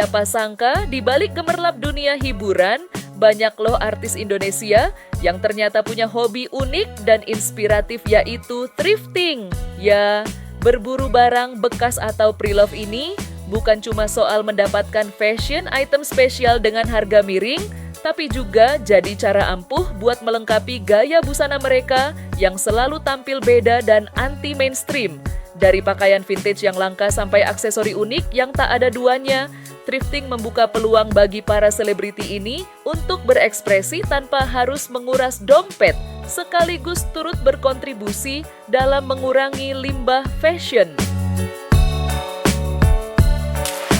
Siapa sangka di balik gemerlap dunia hiburan, banyak loh artis Indonesia yang ternyata punya hobi unik dan inspiratif, yaitu thrifting. Ya, berburu barang bekas atau pre-love ini bukan cuma soal mendapatkan fashion item spesial dengan harga miring, tapi juga jadi cara ampuh buat melengkapi gaya busana mereka yang selalu tampil beda dan anti-mainstream. Dari pakaian vintage yang langka sampai aksesori unik yang tak ada duanya, thrifting membuka peluang bagi para selebriti ini untuk berekspresi tanpa harus menguras dompet, sekaligus turut berkontribusi dalam mengurangi limbah fashion.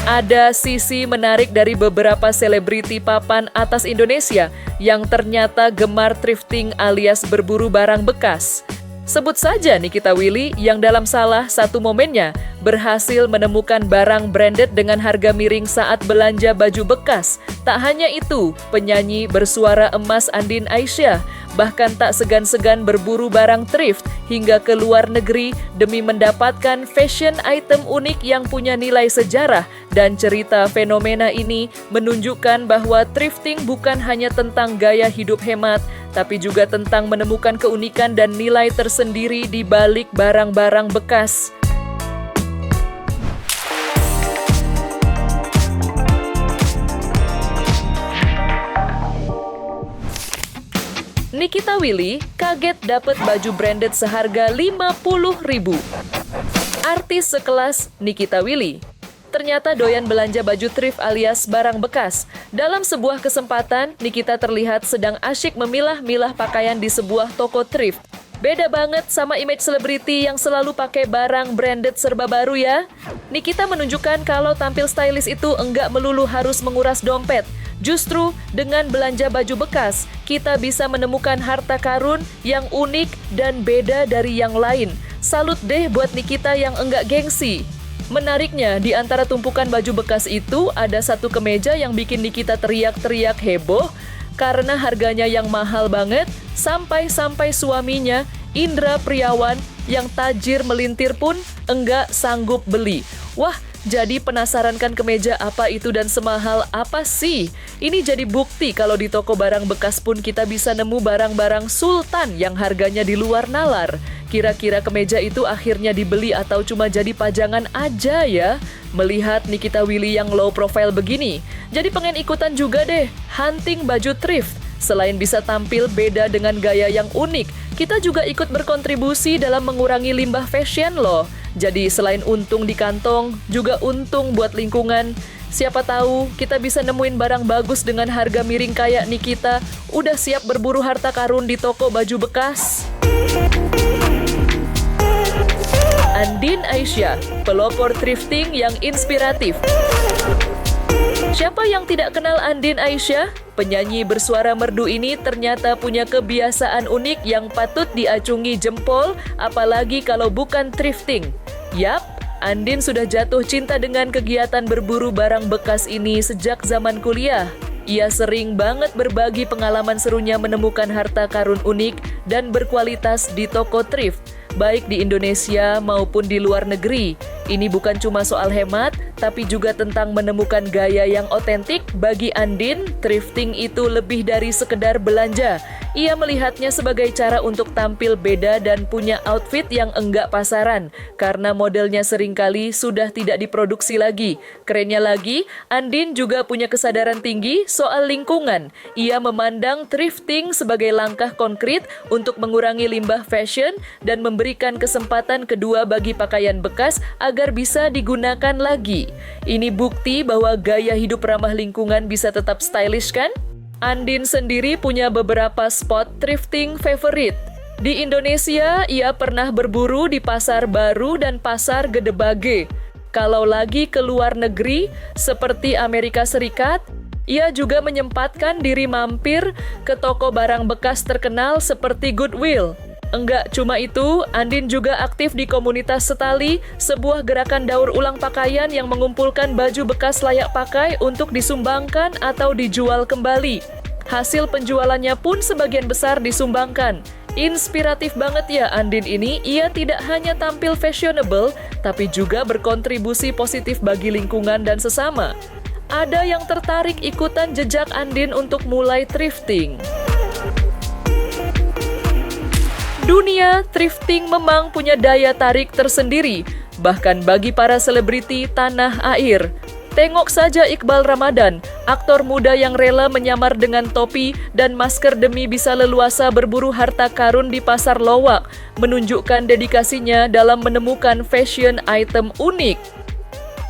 Ada sisi menarik dari beberapa selebriti papan atas Indonesia yang ternyata gemar thrifting alias berburu barang bekas. Sebut saja Nikita Willy yang dalam salah satu momennya berhasil menemukan barang branded dengan harga miring saat belanja baju bekas. Tak hanya itu, penyanyi bersuara emas Andin Aisyah bahkan tak segan-segan berburu barang thrift hingga ke luar negeri demi mendapatkan fashion item unik yang punya nilai sejarah. Dan cerita fenomena ini menunjukkan bahwa thrifting bukan hanya tentang gaya hidup hemat, tapi juga tentang menemukan keunikan dan nilai tersendiri di balik barang-barang bekas. Nikita Willy kaget dapat baju branded seharga 50.000. Artis sekelas Nikita Willy ternyata doyan belanja baju thrift alias barang bekas. Dalam sebuah kesempatan, Nikita terlihat sedang asyik memilah-milah pakaian di sebuah toko thrift. Beda banget sama image selebriti yang selalu pakai barang branded serba baru ya. Nikita menunjukkan kalau tampil stylish itu enggak melulu harus menguras dompet. Justru dengan belanja baju bekas, kita bisa menemukan harta karun yang unik dan beda dari yang lain. Salut deh buat Nikita yang enggak gengsi. Menariknya, di antara tumpukan baju bekas itu ada satu kemeja yang bikin Nikita teriak-teriak heboh karena harganya yang mahal banget, sampai-sampai suaminya, Indra Priawan, yang tajir melintir pun enggak sanggup beli. Wah, jadi penasaran kan kemeja apa itu dan semahal apa sih? Ini jadi bukti kalau di toko barang bekas pun kita bisa nemu barang-barang sultan yang harganya di luar nalar. Kira-kira kemeja itu akhirnya dibeli atau cuma jadi pajangan aja ya? Melihat Nikita Willy yang low profile begini, jadi pengen ikutan juga deh hunting baju thrift. Selain bisa tampil beda dengan gaya yang unik, kita juga ikut berkontribusi dalam mengurangi limbah fashion loh. Jadi selain untung di kantong, juga untung buat lingkungan. Siapa tahu kita bisa nemuin barang bagus dengan harga miring kayak Nikita udah siap berburu harta karun di toko baju bekas. Andin Aisyah, pelopor thrifting yang inspiratif. Siapa yang tidak kenal Andin Aisyah? Penyanyi bersuara merdu ini ternyata punya kebiasaan unik yang patut diacungi jempol, apalagi kalau bukan thrifting. Yap, Andin sudah jatuh cinta dengan kegiatan berburu barang bekas ini sejak zaman kuliah. Ia sering banget berbagi pengalaman serunya menemukan harta karun unik dan berkualitas di toko thrift, baik di Indonesia maupun di luar negeri. Ini bukan cuma soal hemat, tapi juga tentang menemukan gaya yang otentik. Bagi Andin, thrifting itu lebih dari sekedar belanja. Ia melihatnya sebagai cara untuk tampil beda dan punya outfit yang enggak pasaran, karena modelnya seringkali sudah tidak diproduksi lagi. Kerennya lagi, Andin juga punya kesadaran tinggi soal lingkungan. Ia memandang thrifting sebagai langkah konkret untuk mengurangi limbah fashion dan memberikan kesempatan kedua bagi pakaian bekas agar bisa digunakan lagi. Ini bukti bahwa gaya hidup ramah lingkungan bisa tetap stylish kan? Andin sendiri punya beberapa spot thrifting favorit. Di Indonesia, ia pernah berburu di Pasar Baru dan Pasar Gedebage. Kalau lagi ke luar negeri, seperti Amerika Serikat, ia juga menyempatkan diri mampir ke toko barang bekas terkenal seperti Goodwill. Enggak cuma itu, Andin juga aktif di komunitas Setali, sebuah gerakan daur ulang pakaian yang mengumpulkan baju bekas layak pakai untuk disumbangkan atau dijual kembali. Hasil penjualannya pun sebagian besar disumbangkan. Inspiratif banget ya Andin ini, ia tidak hanya tampil fashionable, tapi juga berkontribusi positif bagi lingkungan dan sesama. ada yang tertarik ikutan jejak Andin untuk mulai thrifting. Dunia thrifting memang punya daya tarik tersendiri, bahkan bagi para selebriti tanah air. Tengok saja Iqbal Ramadan, aktor muda yang rela menyamar dengan topi dan masker demi bisa leluasa berburu harta karun di pasar lowak, menunjukkan dedikasinya dalam menemukan fashion item unik.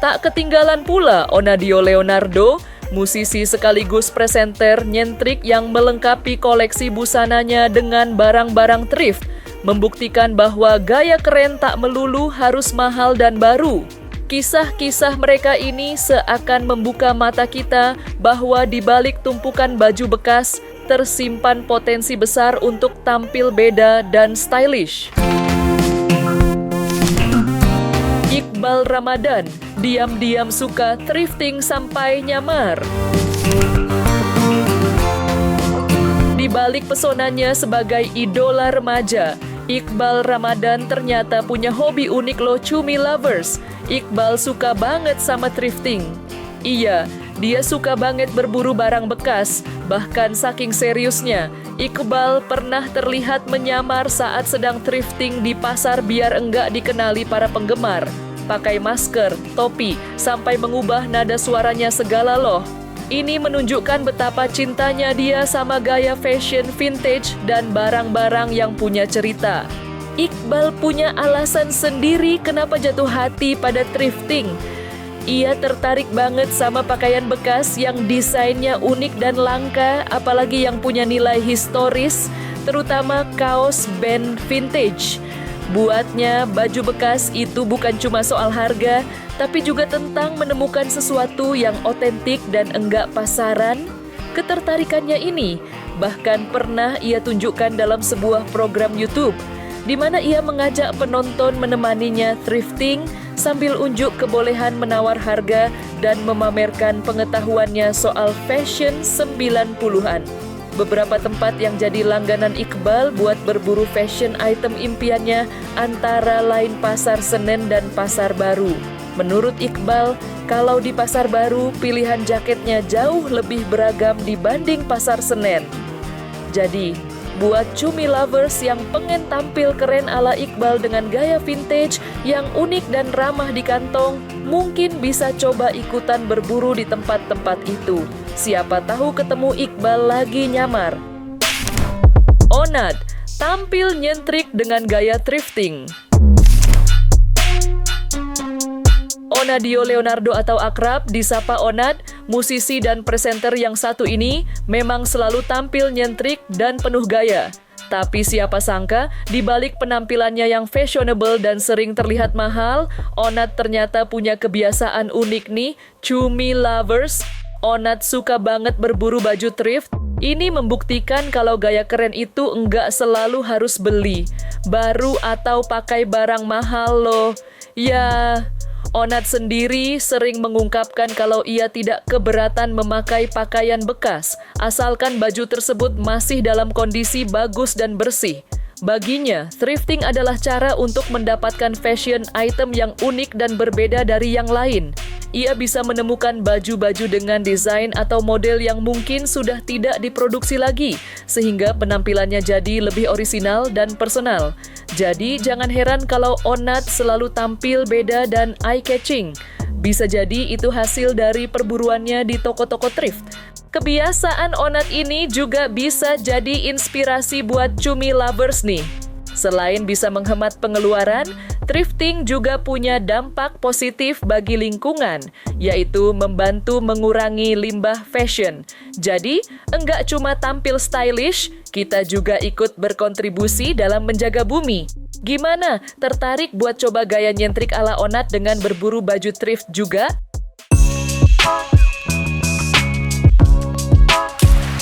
Tak ketinggalan pula Onadio Leonardo, musisi sekaligus presenter nyentrik yang melengkapi koleksi busananya dengan barang-barang thrift, membuktikan bahwa gaya keren tak melulu harus mahal dan baru. Kisah-kisah mereka ini seakan membuka mata kita bahwa di balik tumpukan baju bekas tersimpan potensi besar untuk tampil beda dan stylish. Iqbal Ramadan diam-diam suka thrifting sampai nyamar. Di balik pesonanya sebagai idola remaja, Iqbal Ramadan ternyata punya hobi unik loh Cumi Lovers. Iqbal suka banget sama thrifting. Iya, dia suka banget berburu barang bekas. Bahkan saking seriusnya, Iqbal pernah terlihat menyamar saat sedang thrifting di pasar biar enggak dikenali para penggemar. Pakai masker, topi, sampai mengubah nada suaranya segala loh. Ini menunjukkan betapa cintanya dia sama gaya fashion vintage dan barang-barang yang punya cerita. Iqbal punya alasan sendiri kenapa jatuh hati pada thrifting. Ia tertarik banget sama pakaian bekas yang desainnya unik dan langka, apalagi yang punya nilai historis, terutama kaos band vintage. Buatnya, baju bekas itu bukan cuma soal harga, tapi juga tentang menemukan sesuatu yang otentik dan enggak pasaran. Ketertarikannya ini bahkan pernah ia tunjukkan dalam sebuah program YouTube, di mana ia mengajak penonton menemaninya thrifting sambil unjuk kebolehan menawar harga dan memamerkan pengetahuannya soal fashion 90-an. Beberapa tempat yang jadi langganan Iqbal buat berburu fashion item impiannya antara lain Pasar Senen dan Pasar Baru. Menurut Iqbal, kalau di Pasar Baru pilihan jaketnya jauh lebih beragam dibanding Pasar Senen. Jadi, buat Cumi Lovers yang pengen tampil keren ala Iqbal dengan gaya vintage yang unik dan ramah di kantong, mungkin bisa coba ikutan berburu di tempat-tempat itu. Siapa tahu ketemu Iqbal lagi nyamar. Onat tampil nyentrik dengan gaya thrifting. Onadio Leonardo atau akrab disapa Onat, musisi dan presenter yang satu ini memang selalu tampil nyentrik dan penuh gaya. Tapi siapa sangka, di balik penampilannya yang fashionable dan sering terlihat mahal, Onat ternyata punya kebiasaan unik nih, Cumi Lovers. Onat suka banget berburu baju thrift. Ini membuktikan kalau gaya keren itu enggak selalu harus beli, baru atau pakai barang mahal loh. Ya, Onat sendiri sering mengungkapkan kalau ia tidak keberatan memakai pakaian bekas, asalkan baju tersebut masih dalam kondisi bagus dan bersih. Baginya, thrifting adalah cara untuk mendapatkan fashion item yang unik dan berbeda dari yang lain. Ia bisa menemukan baju-baju dengan desain atau model yang mungkin sudah tidak diproduksi lagi, sehingga penampilannya jadi lebih orisinal dan personal. Jadi, jangan heran kalau Onat selalu tampil beda dan eye-catching. Bisa jadi itu hasil dari perburuannya di toko-toko thrift. Kebiasaan Onat ini juga bisa jadi inspirasi buat Cumi Lovers nih. Selain bisa menghemat pengeluaran, thrifting juga punya dampak positif bagi lingkungan, yaitu membantu mengurangi limbah fashion. Jadi, enggak cuma tampil stylish, kita juga ikut berkontribusi dalam menjaga bumi. Gimana? Tertarik buat coba gaya nyentrik ala Onat dengan berburu baju thrift juga?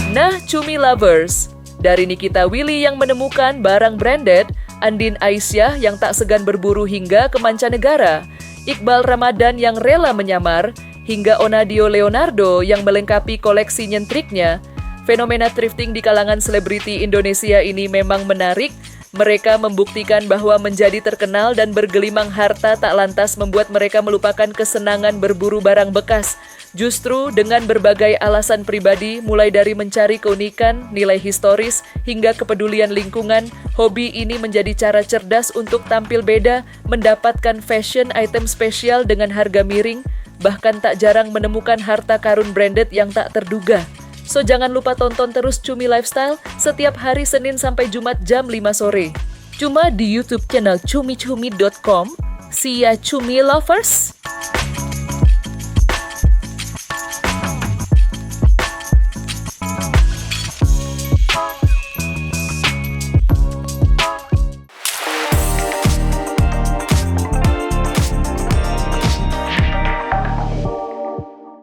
Nah, Cumi Lovers, dari Nikita Willy yang menemukan barang branded, Andin Aisyah yang tak segan berburu hingga ke mancanegara, Iqbal Ramadan yang rela menyamar, hingga Onadio Leonardo yang melengkapi koleksi nyentriknya, fenomena thrifting di kalangan selebriti Indonesia ini memang menarik, Mereka membuktikan bahwa menjadi terkenal dan bergelimang harta tak lantas membuat mereka melupakan kesenangan berburu barang bekas. Justru dengan berbagai alasan pribadi, mulai dari mencari keunikan, nilai historis, hingga kepedulian lingkungan, hobi ini menjadi cara cerdas untuk tampil beda, mendapatkan fashion item spesial dengan harga miring, bahkan tak jarang menemukan harta karun branded yang tak terduga. So jangan lupa tonton terus Cumi Lifestyle setiap hari Senin sampai Jumat jam 5 sore. Cuma di YouTube channel cumicumi.com. See ya Cumi Lovers!